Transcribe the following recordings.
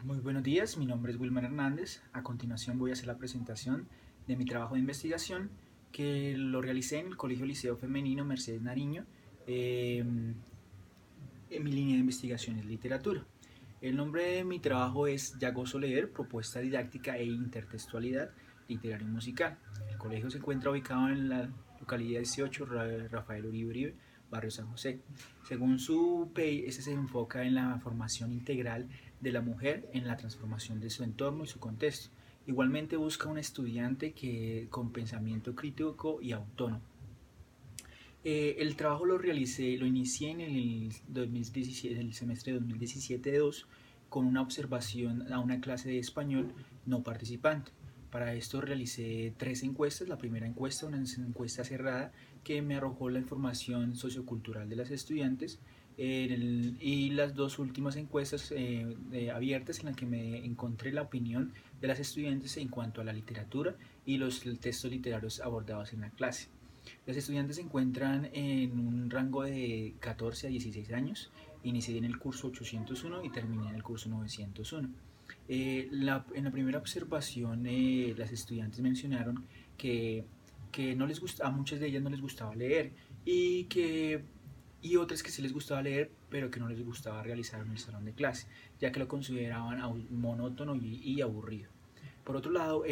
Muy buenos días, mi nombre es Wilmer Hernández. A continuación voy a hacer la presentación de mi trabajo de investigación que lo realicé en el Colegio Liceo Femenino Mercedes Nariño. Eh, en mi línea de investigación es literatura. El nombre de mi trabajo es Ya gozo leer, propuesta didáctica e intertextualidad literaria y musical. El colegio se encuentra ubicado en la localidad 18 Rafael Uribe Uribe, barrio San José. Según su PEI, este se enfoca en la formación integral de la mujer en la transformación de su entorno y su contexto. Igualmente busca un estudiante con pensamiento crítico y autónomo. El trabajo lo inicié en el 2017, el semestre 2017-2 con una observación a una clase de español no participante. Para esto realicé tres encuestas. La primera encuesta, una encuesta cerrada que me arrojó la información sociocultural de las estudiantes, y las dos últimas encuestas abiertas en las que me encontré la opinión de las estudiantes en cuanto a la literatura y los textos literarios abordados en la clase. Los estudiantes se encuentran en un rango de 14 a 16 años. Inicié en el curso 801 y terminé en el curso 901. En la primera observación, las estudiantes mencionaron que, que no les gusta, a muchas de ellas no les gustaba leer y que y otras que sí les gustaba leer, pero que no les gustaba realizar en el salón de clase, ya que lo consideraban monótono y aburrido. Por otro lado,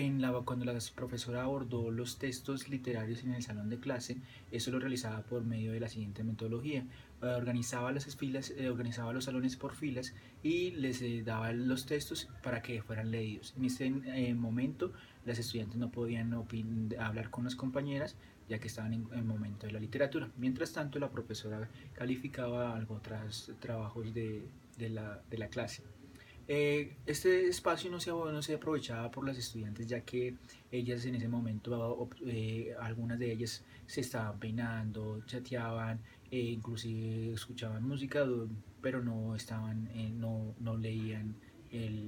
cuando la profesora abordó los textos literarios en el salón de clase, eso lo realizaba por medio de la siguiente metodología. Organizaba los salones por filas y les daba los textos para que fueran leídos. En este momento, las estudiantes no podían hablar con las compañeras, ya que estaban en el momento de la literatura. Mientras tanto, la profesora calificaba otros trabajos de la clase. Este espacio no se aprovechaba por las estudiantes, ya que ellas en ese momento, algunas de ellas se estaban peinando, chateaban, inclusive escuchaban música, pero no leían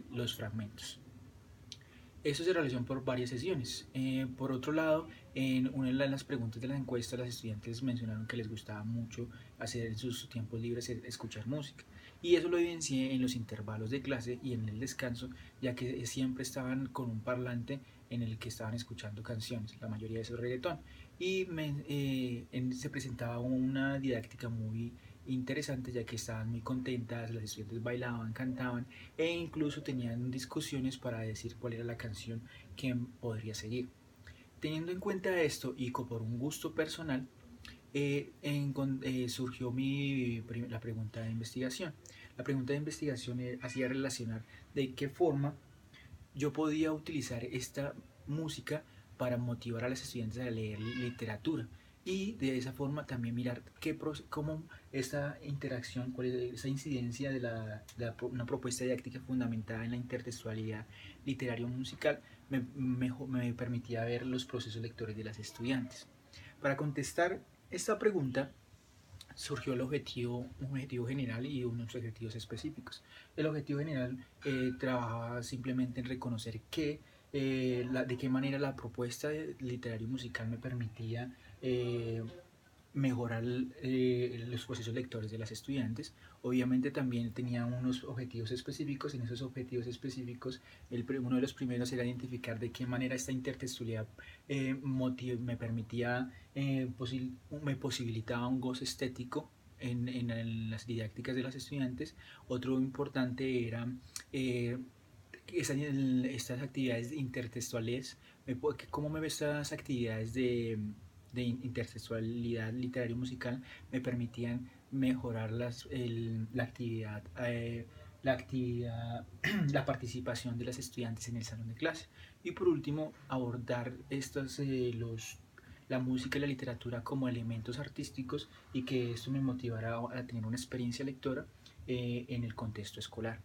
los fragmentos. Eso se realizó por varias sesiones. Por otro lado, en una de las preguntas de la encuesta, las estudiantes mencionaron que les gustaba mucho hacer en sus tiempos libres escuchar música. Y eso lo evidencié en los intervalos de clase y en el descanso, ya que siempre estaban con un parlante en el que estaban escuchando canciones, la mayoría de esos reggaetón. Se presentaba una didáctica muy interesante, ya que estaban muy contentas, las estudiantes bailaban, cantaban e incluso tenían discusiones para decir cuál era la canción que podría seguir. Teniendo en cuenta esto y por un gusto personal, surgió la pregunta de investigación. La pregunta de investigación hacía relacionar de qué forma yo podía utilizar esta música para motivar a los estudiantes a leer literatura y de esa forma también mirar cómo esta interacción, cuál es esa incidencia una propuesta didáctica fundamentada en la intertextualidad literario-musical me permitía ver los procesos lectores de las estudiantes. Para contestar esta pregunta, surgió un objetivo general y unos objetivos específicos. El objetivo general trabajaba simplemente en reconocer de qué manera la propuesta literaria y musical me permitía mejorar los procesos lectores de las estudiantes. Obviamente también tenía unos objetivos específicos. En esos objetivos específicos, uno de los primeros era identificar de qué manera esta intertextualidad me permitía, me posibilitaba un goce estético en las didácticas de las estudiantes. Otro importante era eh, estas actividades intertextuales, cómo me ve estas actividades de intertextualidad literaria y musical me permitían mejorar la actividad, la participación de las estudiantes en el salón de clase. Y por último, abordar la música y la literatura como elementos artísticos y que esto me motivara a tener una experiencia lectora en el contexto escolar.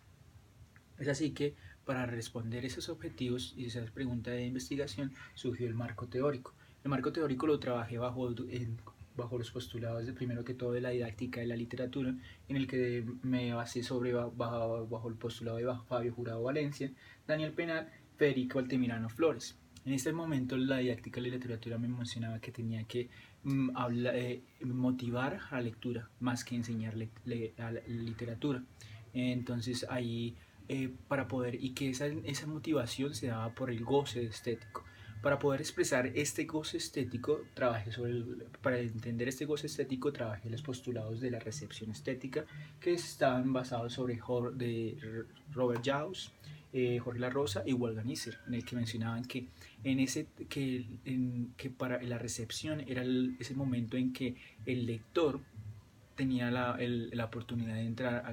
Es así que para responder esos objetivos y esas preguntas de investigación surgió el marco teórico. El marco teórico lo trabajé bajo los postulados de primero que todo de la didáctica de la literatura, en el que me basé bajo el postulado de Fabio Jurado Valencia, Daniel Penal, Federico Altamirano Flores. En este momento la didáctica de la literatura me mencionaba que tenía que motivar a la lectura más que enseñar a la literatura. Entonces ahí para poder, y que esa motivación se daba por el goce estético. Para poder expresar este goce estético, para entender este goce estético, trabajé los postulados de la recepción estética, que estaban basados sobre Robert Jauss, Jorge La Rosa y Wolfgang Isser, en el que mencionaban que para la recepción era ese momento en que el lector tenía la oportunidad de entrar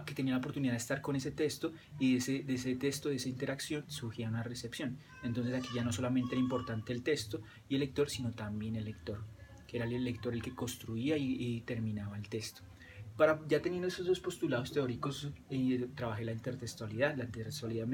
que tenía la oportunidad de estar con ese texto, y de ese texto, de esa interacción, surgía una recepción. Entonces aquí ya no solamente era importante el texto y el lector, sino también el lector, que era el lector el que construía y terminaba el texto. Ya teniendo esos dos postulados teóricos, trabajé la intertextualidad. La intertextualidad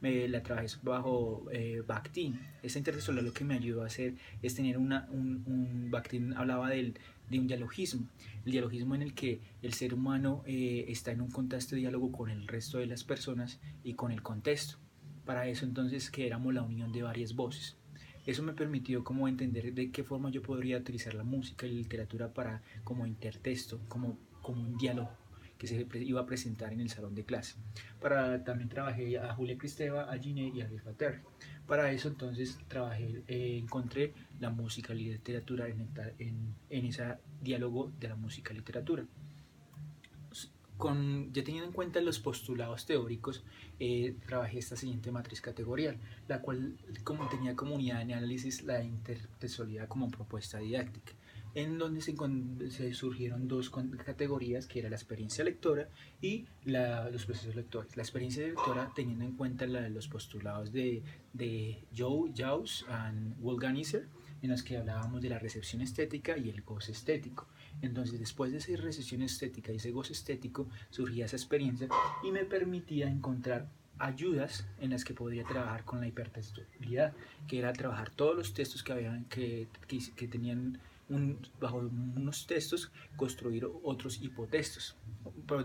la trabajé bajo Bakhtin. Esa intertextualidad lo que me ayudó a hacer es tener Bakhtin hablaba de un dialogismo. El dialogismo en el que el ser humano está en un contexto de diálogo con el resto de las personas y con el contexto. Para eso entonces que éramos la unión de varias voces. Eso me permitió como entender de qué forma yo podría utilizar la música y la literatura como intertexto, como un diálogo que se iba a presentar en el salón de clase. También trabajé a Julia Cristeva, a Gine y a Rifa Terry. Para eso entonces encontré la música y la literatura en ese diálogo de la música y literatura. Ya teniendo en cuenta los postulados teóricos, trabajé esta siguiente matriz categorial, la cual tenía como unidad de análisis la intertextualidad como propuesta didáctica, en donde se surgieron dos categorías, que era la experiencia lectora y los procesos lectores. La experiencia lectora teniendo en cuenta los postulados de Jauss y Wolfgang Isser, en los que hablábamos de la recepción estética y el goce estético. Entonces, después de esa recepción estética y ese goce estético, surgía esa experiencia y me permitía encontrar ayudas en las que podría trabajar con la hipertextualidad, que era trabajar todos los textos que tenían bajo unos textos, construir otros hipotextos,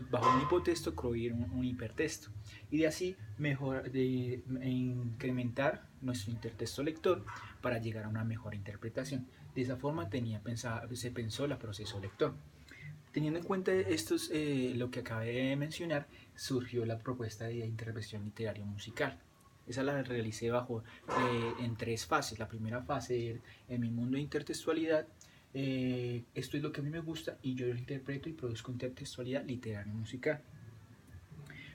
bajo un hipotexto construir un hipertexto, y de así incrementar nuestro intertexto lector para llegar a una mejor interpretación. De esa forma se pensó el proceso lector. Teniendo en cuenta lo que acabé de mencionar, surgió la propuesta de intervención literaria musical. Esa la realicé en tres fases. La primera fase, en mi mundo de intertextualidad, esto es lo que a mí me gusta y yo lo interpreto y produzco intertextualidad literaria musical.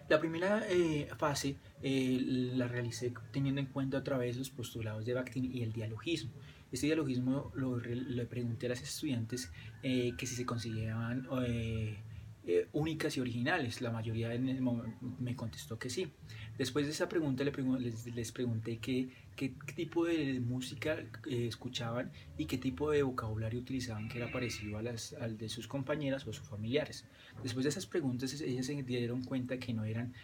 La primera fase la realicé teniendo en cuenta otra vez los postulados de Bakhtin y el dialogismo. Este dialogismo le pregunté a las estudiantes que si se consideraban únicas y originales. La mayoría me contestó que sí. Después de esa pregunta les pregunté qué tipo de música escuchaban y qué tipo de vocabulario utilizaban que era parecido al de sus compañeras o sus familiares. Después de esas preguntas, ellas se dieron cuenta que no eran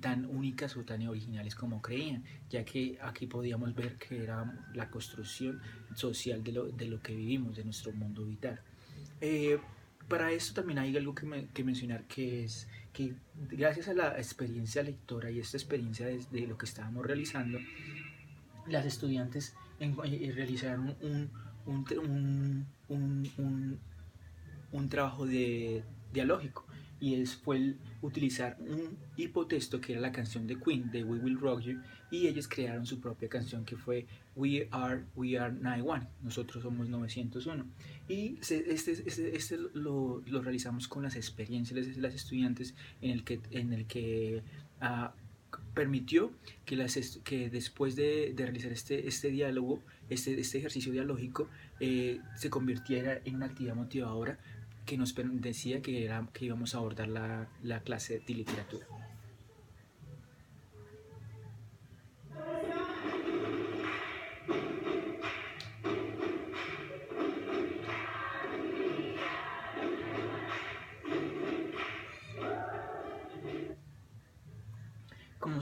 tan únicas o tan originales como creían, ya que aquí podíamos ver que era la construcción social de lo que vivimos, de nuestro mundo vital. Para esto también hay algo que mencionar, que es que gracias a la experiencia lectora y esta experiencia de lo que estábamos realizando, las estudiantes realizaron un trabajo dialógico, y fue utilizar un hipotexto que era la canción de Queen de We Will Rock You, y ellos crearon su propia canción que fue We Are 91, nosotros somos 901, y lo realizamos con las experiencias de las estudiantes, en el que permitió que después de realizar este diálogo, este ejercicio dialógico, se convirtiera en una actividad motivadora que nos decía que íbamos a abordar la clase de literatura.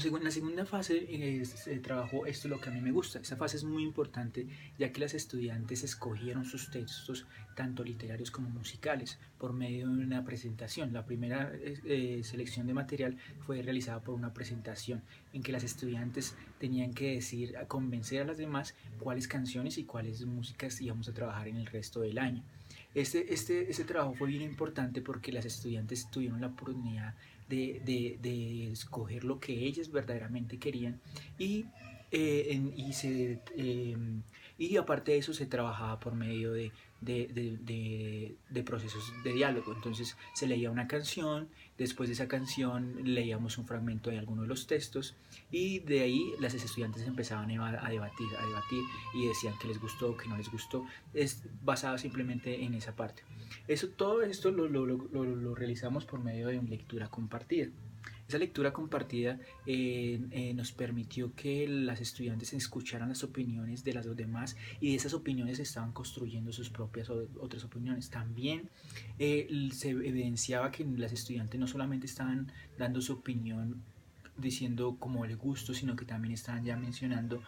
En la segunda fase se trabajó esto, lo que a mí me gusta. Esta fase es muy importante, ya que las estudiantes escogieron sus textos, tanto literarios como musicales, por medio de una presentación. La primera selección de material fue realizada por una presentación, en que las estudiantes tenían que convencer a las demás cuáles canciones y cuáles músicas íbamos a trabajar en el resto del año. Este trabajo fue bien importante porque las estudiantes tuvieron la oportunidad de escoger lo que ellas verdaderamente querían y, y aparte de eso se trabajaba por medio de procesos de diálogo. Entonces se leía una canción, después de esa canción leíamos un fragmento de alguno de los textos y de ahí las estudiantes empezaban a debatir y decían que les gustó, que no les gustó. Es basado simplemente en esa parte. Todo esto lo realizamos por medio de una lectura compartida. Esa lectura compartida nos permitió que las estudiantes escucharan las opiniones de las demás y de esas opiniones estaban construyendo sus propias otras opiniones. También se evidenciaba que las estudiantes no solamente estaban dando su opinión diciendo como el gusto, sino que también estaban ya mencionando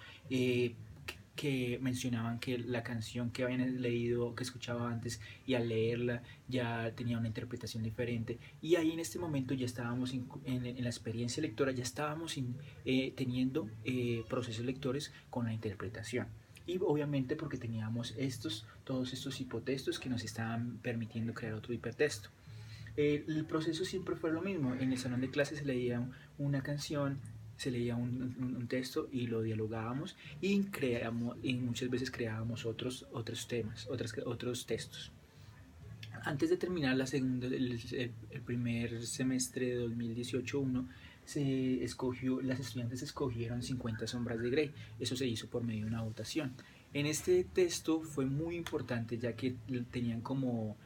que mencionaban que la canción que habían leído, que escuchaba antes, y al leerla ya tenía una interpretación diferente. Y ahí en este momento ya estábamos en la experiencia lectora, ya estábamos teniendo procesos lectores con la interpretación. Y obviamente porque teníamos todos estos hipotextos que nos estaban permitiendo crear otro hipertexto. El proceso siempre fue lo mismo. En el salón de clases se leía una canción, se leía un texto y lo dialogábamos y muchas veces creábamos otros temas, otros textos. Antes de terminar el primer semestre de 2018-1, las estudiantes escogieron 50 sombras de Grey. Eso se hizo por medio de una votación. En este texto fue muy importante ya que tenían como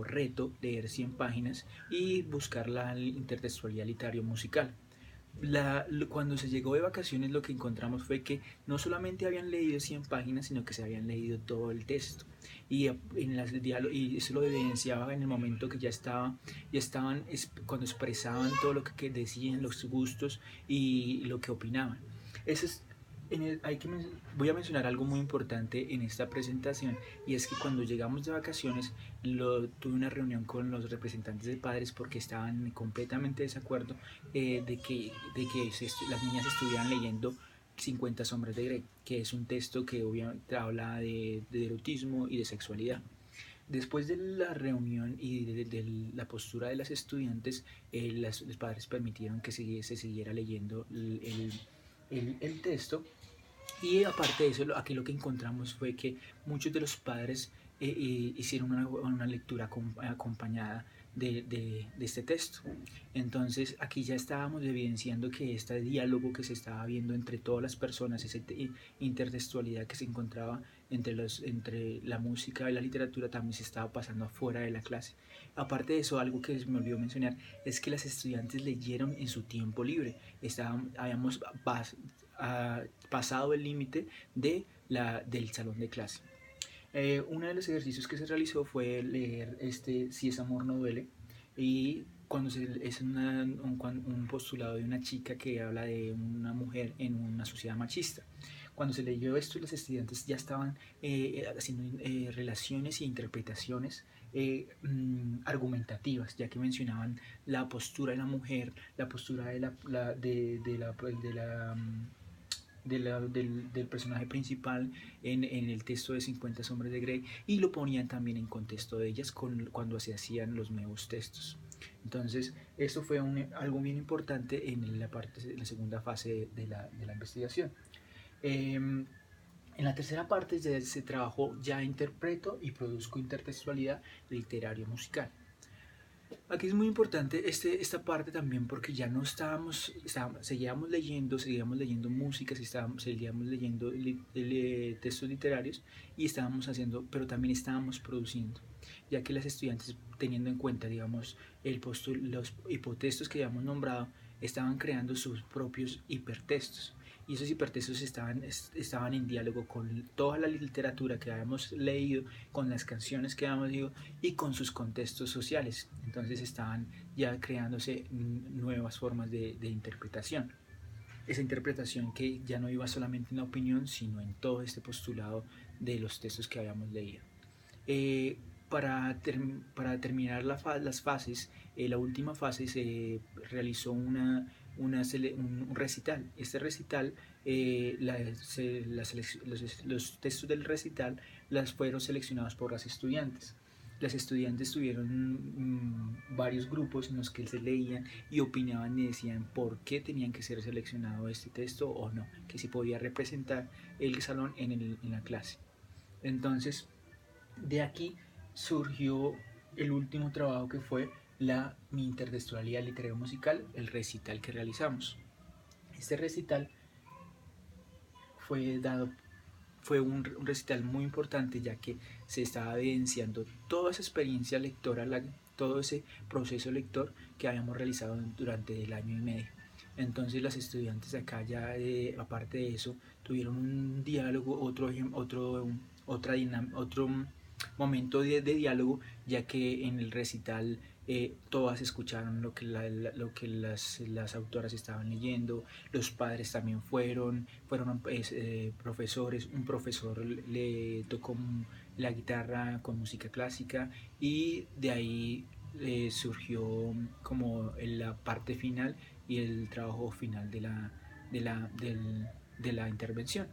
reto leer 100 páginas y buscar la intertextualidad literaria musical. Cuando se llegó de vacaciones lo que encontramos fue que no solamente habían leído 100 páginas, sino que se habían leído todo el texto. Y eso lo evidenciaba en el momento que ya estaban cuando expresaban todo lo que decían, los gustos y lo que opinaban. Eso es, voy a mencionar algo muy importante en esta presentación, y es que cuando llegamos de vacaciones tuve una reunión con los representantes de padres porque estaban completamente de desacuerdo de que las niñas estuvieran leyendo 50 sombras de Grey, que es un texto que obviamente habla de erotismo y de sexualidad. Después de la reunión y de la postura de las estudiantes, los padres permitieron que se siguiera leyendo el texto. Y aparte de eso, aquí lo que encontramos fue que muchos de los padres hicieron una lectura acompañada de este texto. Entonces aquí ya estábamos evidenciando que este diálogo que se estaba viendo entre todas las personas, esa intertextualidad que se encontraba entre la música y la literatura, también se estaba pasando afuera de la clase. Aparte de eso, algo que me olvidó mencionar es que las estudiantes leyeron en su tiempo libre. Habíamos pasado el límite del salón de clase. Uno de los ejercicios que se realizó fue leer Si es amor no duele, y es un postulado de una chica que habla de una mujer en una sociedad machista. Cuando se leyó esto, los estudiantes ya estaban haciendo relaciones e interpretaciones argumentativas, ya que mencionaban la postura de la mujer, la postura del personaje principal en el texto de 50 sombras de Grey, y lo ponían también en contexto de ellas cuando se hacían los nuevos textos. Entonces, esto fue algo bien importante en la segunda fase de la investigación. En la tercera parte se trabajó ya interpreto y produzco intertextualidad literario musical. Aquí es muy importante esta parte también porque ya no seguíamos leyendo música, seguíamos leyendo textos literarios y estábamos haciendo, pero también estábamos produciendo, ya que las estudiantes, teniendo en cuenta, digamos, los hipotextos que habíamos nombrado, estaban creando sus propios hipertextos. Y esos hipertextos estaban en diálogo con toda la literatura que habíamos leído, con las canciones que habíamos leído y con sus contextos sociales. Entonces estaban ya creándose nuevas formas de interpretación. Esa interpretación que ya no iba solamente en la opinión, sino en todo este postulado de los textos que habíamos leído. Para terminar las fases, la última fase se realizó un recital. Este recital, los textos del recital fueron seleccionados por las estudiantes. Las estudiantes tuvieron varios grupos en los que se leían y opinaban y decían por qué tenían que ser seleccionado este texto o no, que si podía representar el salón en la clase. Entonces, de aquí surgió el último trabajo que fue mi intertextualidad literaria musical, el recital que realizamos. Este recital fue un recital muy importante, ya que se estaba evidenciando toda esa experiencia lectora, todo ese proceso lector que habíamos realizado durante el año y medio. Entonces las estudiantes acá ya, aparte de eso, tuvieron un diálogo, otro momento de diálogo, ya que en el recital todas escucharon lo que las autoras estaban leyendo, los padres también fueron profesores, un profesor le tocó la guitarra con música clásica y de ahí surgió como la parte final y el trabajo final de la intervención.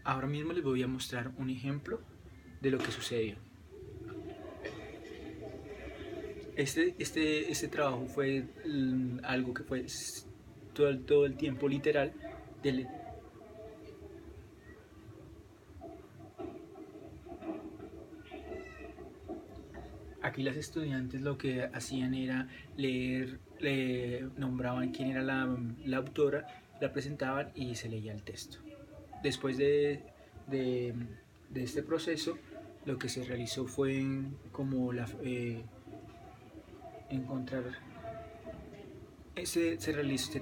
Ahora mismo les voy a mostrar un ejemplo de lo que sucedió. Este trabajo fue algo que fue todo el tiempo literal del, aquí las estudiantes lo que hacían era leer, nombraban quién era la autora, la presentaban y se leía el texto. Después de, de este proceso, lo que se realizó fue como encontrar, se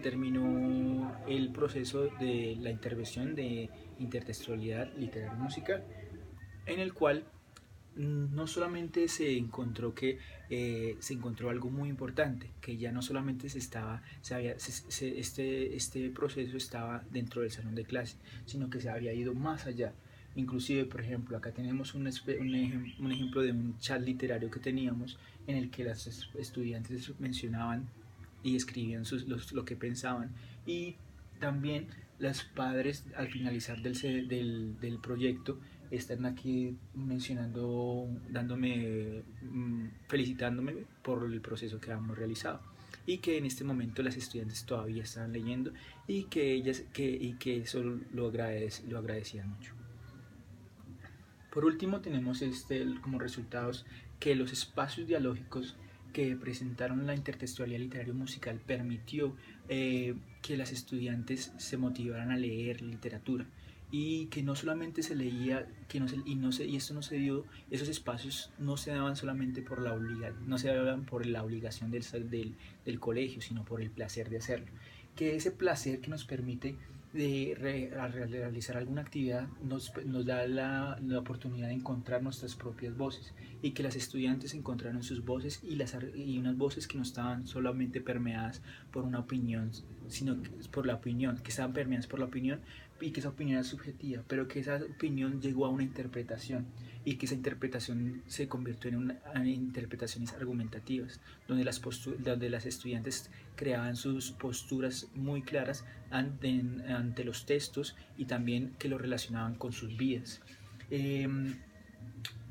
terminó el proceso de la intervención de intertextualidad literaria y musical, en el cual no solamente se encontró algo muy importante, que ya no solamente este proceso estaba dentro del salón de clase, sino que se había ido más allá. Inclusive, por ejemplo, acá tenemos un ejemplo de un chat literario que teníamos en el que las estudiantes mencionaban y escribían lo que pensaban, y también los padres al finalizar del proyecto están aquí mencionando, felicitándome por el proceso que hemos realizado y que en este momento las estudiantes todavía están leyendo y que eso lo agradecían mucho. Por último tenemos como resultados que los espacios dialógicos que presentaron la intertextualidad literaria musical permitió que las estudiantes se motivaran a leer literatura y que no solamente se leía, y esto no se dio, esos espacios no se daban solamente no se daban por la obligación del colegio, sino por el placer de hacerlo. Que ese placer que nos permite realizar alguna actividad nos da la oportunidad de encontrar nuestras propias voces y que las estudiantes encontraron sus voces y unas voces que no estaban solamente permeadas por una opinión, sino por la opinión, que estaban permeadas por la opinión y que esa opinión era subjetiva, pero que esa opinión llegó a una interpretación y que esa interpretación se convirtió en interpretaciones argumentativas, donde las estudiantes creaban sus posturas muy claras ante los textos y también que lo relacionaban con sus vidas.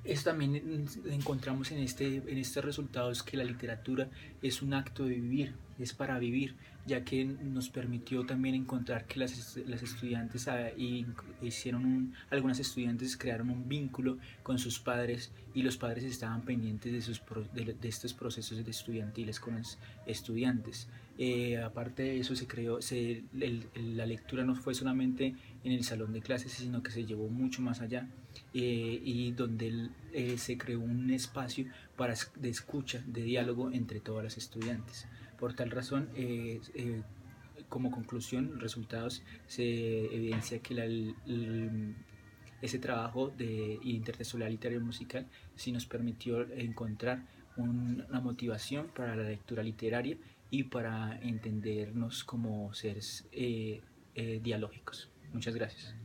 Eso también encontramos en estos resultados, que la literatura es un acto de vivir, es para vivir, ya que nos permitió también encontrar que las estudiantes algunas estudiantes crearon un vínculo con sus padres y los padres estaban pendientes de estos procesos estudiantiles con los estudiantes. Aparte de eso, la lectura no fue solamente en el salón de clases, sino que se llevó mucho más allá, y donde se creó un espacio de escucha, de diálogo entre todas las estudiantes. Por tal razón, como conclusión, resultados, se evidencia que ese trabajo de intertextualidad literaria y musical sí nos permitió encontrar una motivación para la lectura literaria y para entendernos como seres dialógicos. Muchas gracias.